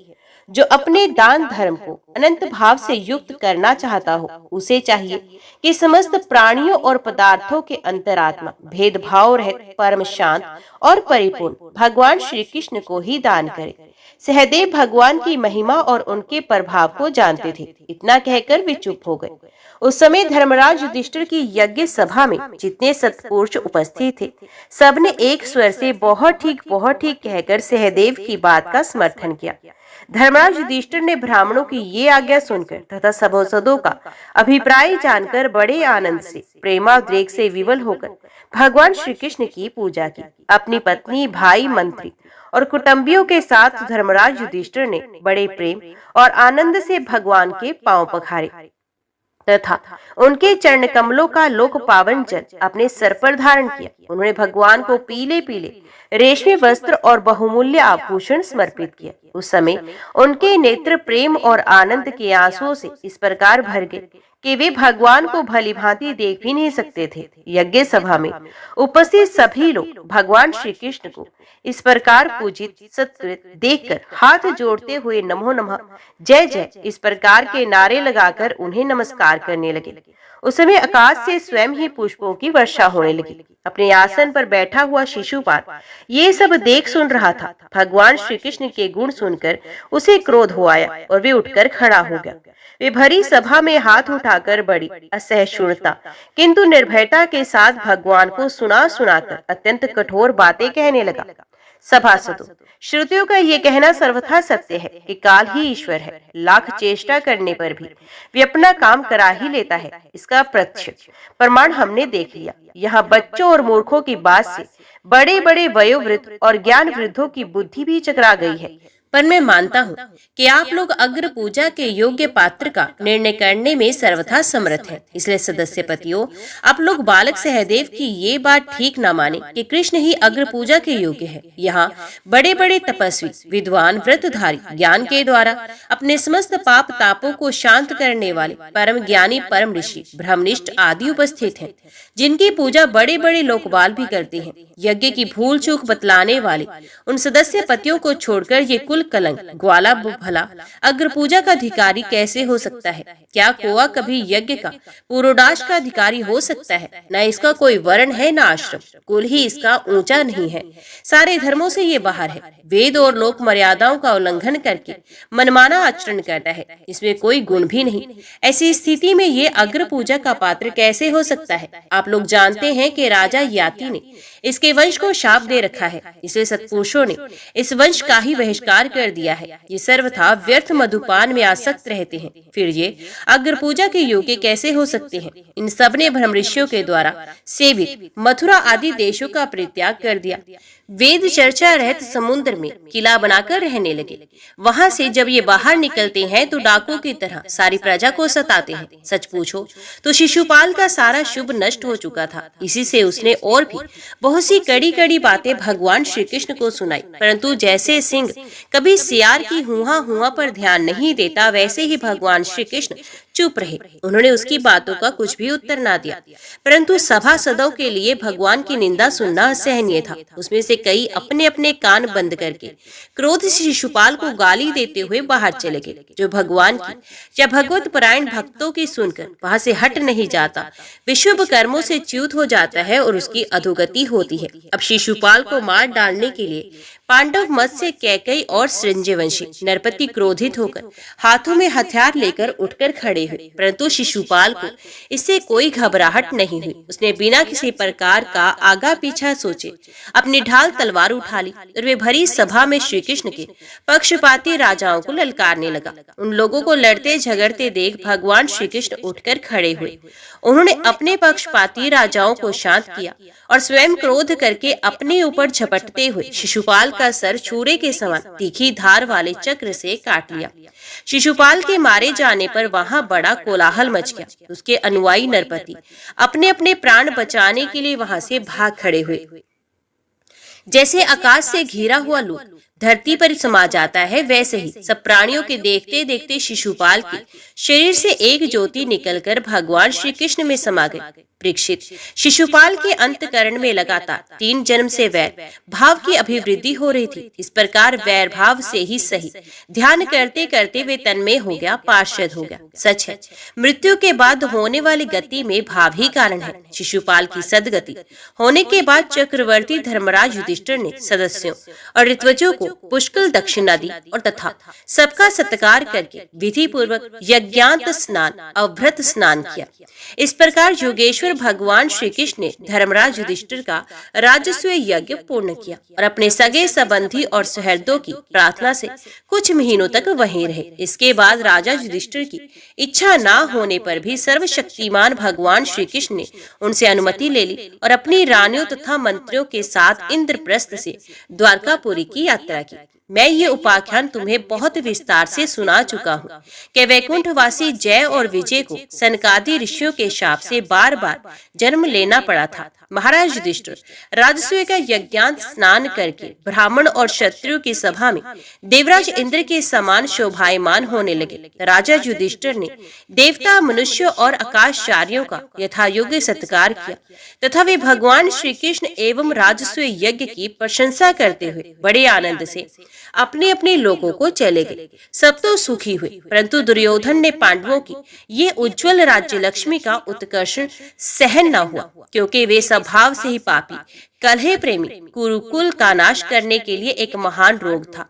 जो अपने दान धर्म को अनंत भाव से युक्त करना चाहता हो, उसे चाहिए कि समस्त प्राणियों और पदार्थों के अंतरात्मा, भेदभाव रहित, परम शांत और परिपूर्ण भगवान श्री कृष्ण को ही दान करे। सहदेव भगवान की महिमा और उनके प्रभाव को जानते थे। इतना कहकर वे चुप हो गए। उस समय धर्मराज युधिष्ठिर की यज्ञ सभा में जितने सत्पुरुष उपस्थित थे, सबने एक स्वर से बहुत ठीक कहकर सहदेव की बात का समर्थन किया। धर्मराज युधिष्ठिर ने ब्राह्मणों की ये आज्ञा सुनकर तथा सभासदों का अभिप्राय जानकर बड़े आनंद से, प्रेमाद्रेक से विवल होकर भगवान श्री कृष्ण की पूजा की। अपनी पत्नी, भाई, मंत्री और कुटुंबियों के साथ धर्मराज युधिष्ठिर ने बड़े प्रेम और आनंद से भगवान के पांव पखारे तथा उनके चरण कमलों का लोक पावन जल अपने सर पर धारण किया। उन्होंने भगवान को पीले पीले रेशमी वस्त्र और बहुमूल्य आभूषण समर्पित किया। उस समय उनके नेत्र प्रेम और आनंद के आंसुओं से इस प्रकार भर गए कि वे भगवान को भली भांति देख भी नहीं सकते थे। यज्ञ सभा में उपस्थित सभी लोग भगवान श्री कृष्ण को इस प्रकार पूजित सत्कृत देखकर हाथ जोड़ते हुए नमो नमः, जय जय इस प्रकार के नारे लगाकर उन्हें नमस्कार करने लगे। उस समय आकाश से स्वयं ही पुष्पों की वर्षा होने लगी। अपने आसन पर बैठा हुआ शिशुपाल ये सब देख सुन रहा था। भगवान श्री कृष्ण के गुण सुनकर उसे क्रोध हो आया और वे उठकर खड़ा हो गया। वे भरी सभा में हाथ उठाकर बड़ी असहिष्णुता किंतु निर्भयता के साथ भगवान को सुना सुनाकर अत्यंत कठोर बातें कहने लगा। सभासदों, श्रुतियों का ये कहना सर्वथा सत्य है कि काल ही ईश्वर है। लाख चेष्टा करने पर भी वे अपना काम करा ही लेता है। इसका प्रत्यक्ष प्रमाण हमने देख लिया। यहाँ बच्चों और मूर्खों की बात से बड़े बड़े वयोवृद्ध और ज्ञान वृद्धों की बुद्धि भी चकरा गई है। पर मैं मानता हूँ कि आप लोग अग्र पूजा के योग्य पात्र का निर्णय करने में सर्वथा समर्थ हैं। इसलिए सदस्य पतियों, आप लोग बालक सहदेव की ये बात ठीक न माने कि कृष्ण ही अग्र पूजा के योग्य है। यहाँ बड़े बड़े तपस्वी, विद्वान, व्रतधारी, ज्ञान के द्वारा अपने समस्त पाप तापों को शांत करने वाले परम ज्ञानी, परम ऋषि, ब्रह्मनिष्ठ आदि उपस्थित हैं, जिनकी पूजा बड़े बड़े लोकपाल भी करते हैं। यज्ञ की भूल चूक बतलाने वाले उन सदस्य पतियों को छोड़कर ये कुल कलंक, ग्वाला भला अग्र पूजा का अधिकारी कैसे हो सकता है? क्या कोआ कभी यज्ञ का पुरोडाश का अधिकारी हो सकता है? न इसका कोई वर्ण है, न आश्रम, कुल ही इसका ऊंचा नहीं है। सारे धर्मों से ये बाहर है। वेद और लोक मर्यादाओं का उल्लंघन करके मनमाना आचरण करता है। इसमें कोई गुण भी नहीं। ऐसी स्थिति में ये अग्र पूजा का पात्र कैसे हो सकता है? आप लोग जानते हैं कि राजा याति ने इसके वंश को शाप दे रखा है। इसलिए सत्पुरुषों ने इस वंश का ही बहिष्कार कर दिया है। ये सर्वथा व्यर्थ मधुपान में आसक्त रहते हैं। फिर ये अग्र पूजा के योग्य कैसे हो सकते हैं? इन सब ने ब्रह्म ऋषियों के द्वारा सेवित मथुरा आदि देशों का परित्याग कर दिया। वेद चर्चा रहित समुद्र में किला बनाकर रहने लगे। वहां से जब ये बाहर निकलते हैं तो डाकुओं की तरह सारी प्रजा को सताते हैं। सच पूछो तो शिशुपाल का सारा शुभ नष्ट हो चुका था। इसी से उसने और भी बहुत सी कड़ी कड़ी बातें भगवान श्री कृष्ण को सुनाई। परंतु जैसे सिंह कभी सियार की हुआ हुआ पर ध्यान नहीं देता, वैसे ही भगवान श्री कृष्ण चुप रहे। उन्होंने उसकी बातों का कुछ भी उत्तर ना दिया। परंतु सभासदों के लिए भगवान की निंदा सुनना असहनीय था। उसमें से कई अपने अपने कान बंद करके क्रोध से शिशुपाल को गाली देते हुए बाहर चले गए। जो भगवान की या भगवत परायण भक्तों की सुनकर वहां से हट नहीं जाता, विशुभ कर्मों से च्युत हो जाता है और उसकी अधोगति होती है। अब शिशुपाल को मार डालने के लिए पांडव मत से कैकेयी और संजयवंशी नरपति क्रोधित होकर हाथों में हथियार लेकर उठकर खड़े हुए। परंतु शिशुपाल को इससे कोई घबराहट नहीं हुई। उसने बिना किसी प्रकार का आगा पीछा सोचे अपनी ढाल तलवार उठा ली और वे भरी सभा में श्री कृष्ण के पक्षपाती राजाओं को ललकारने लगा। उन लोगों को लड़ते झगड़ते देख भगवान श्री कृष्ण उठकर खड़े हुए। उन्होंने अपने पक्षपाती राजाओं को शांत किया और स्वयं क्रोध करके अपने ऊपर झपटते हुए शिशुपाल का सर छुरे के समान तीखी धार वाले चक्र से काट लिया। शिशुपाल के मारे जाने पर वहां बड़ा कोलाहल मच गया। उसके अनुयायी नरपति अपने अपने प्राण बचाने के लिए वहां से भाग खड़े हुए। जैसे आकाश से घिरा हुआ लूट धरती पर समा जाता है, वैसे ही सब प्राणियों के देखते देखते शिशुपाल के शरीर से एक ज्योति निकलकर भगवान श्री कृष्ण में समा गई। परीक्षित, शिशुपाल के अंतकरण में लगातार 3 जन्म से वैर भाव की अभिवृद्धि हो रही थी। इस प्रकार वैर भाव से ही सही ध्यान करते करते वे तन्मय हो गया, पार्षद हो गया। सच है, मृत्यु के बाद होने वाली गति में भाव ही कारण है। शिशुपाल की सदगति होने के बाद चक्रवर्ती धर्मराज युधिष्ठिर ने सदस्यों और ऋत्विजों को पुष्कल दक्षिणा दी और तथा सबका सत्कार करके विधि पूर्वक यज्ञांत स्नान, अवभृत स्नान किया। इस प्रकार योगेश्वर भगवान श्री कृष्ण ने धर्मराज युधिष्ठिर का राजस्व यज्ञ पूर्ण किया और अपने सगे संबंधी और सुहृदों की प्रार्थना से कुछ महीनों तक वहीं रहे। इसके बाद राजा युधिष्ठिर की इच्छा न होने पर भी सर्वशक्तिमान भगवान श्री कृष्ण ने उनसे अनुमति ले ली और अपनी रानियों तथा मंत्रियों के साथ इंद्रप्रस्थ से द्वारकापुरी की यात्रा की। मैं ये उपाख्यान तुम्हें बहुत विस्तार से सुना चुका हूँ कि वैकुंठवासी जय और विजय को सनकादि ऋषियों के शाप से बार बार जन्म लेना पड़ा था। महाराज युधिष्ठिर राजसूय का यज्ञांत स्नान करके ब्राह्मण और क्षत्रियों की सभा में देवराज इंद्र के समान शोभायमान होने लगे। राजा युधिष्ठिर ने देवता, मनुष्यों और आकाशचार्यों का यथायोग्य सत्कार किया तथा वे भगवान श्री कृष्ण एवं राजसूय यज्ञ की प्रशंसा करते हुए बड़े आनंद से अपने अपने लोगों को चले गए। सब तो सुखी हुए, परंतु दुर्योधन ने पांडवों की ये उज्जवल राज्य लक्ष्मी का उत्कर्षण सहन न हुआ, क्योंकि वे स्वभाव से ही पापी, कलह प्रेमी, कुरुकुल का नाश करने के लिए एक महान रोग था।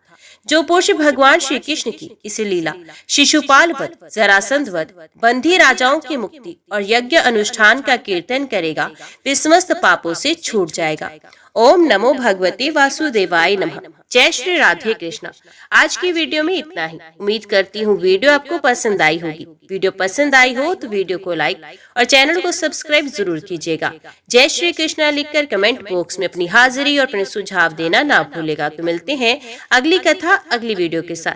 जो पुरुष भगवान श्री कृष्ण की इस लीला शिशुपाल वध, जरासंध वध, बंधी राजाओं की मुक्ति और यज्ञ अनुष्ठान का कीर्तन करेगा वे समस्त पापों से छूट जाएगा। ओम नमो भगवते वासुदेवाय नमः। जय श्री राधे कृष्णा। आज की वीडियो में इतना ही। उम्मीद करती हूँ वीडियो आपको पसंद आई होगी। वीडियो पसंद आई हो तो वीडियो को लाइक और चैनल को सब्सक्राइब जरूर कीजिएगा। जय श्री कृष्णा लिखकर कमेंट बॉक्स में अपनी हाजिरी और अपने सुझाव देना ना भूलेगा। तो मिलते हैं अगली कथा अगली वीडियो के साथ।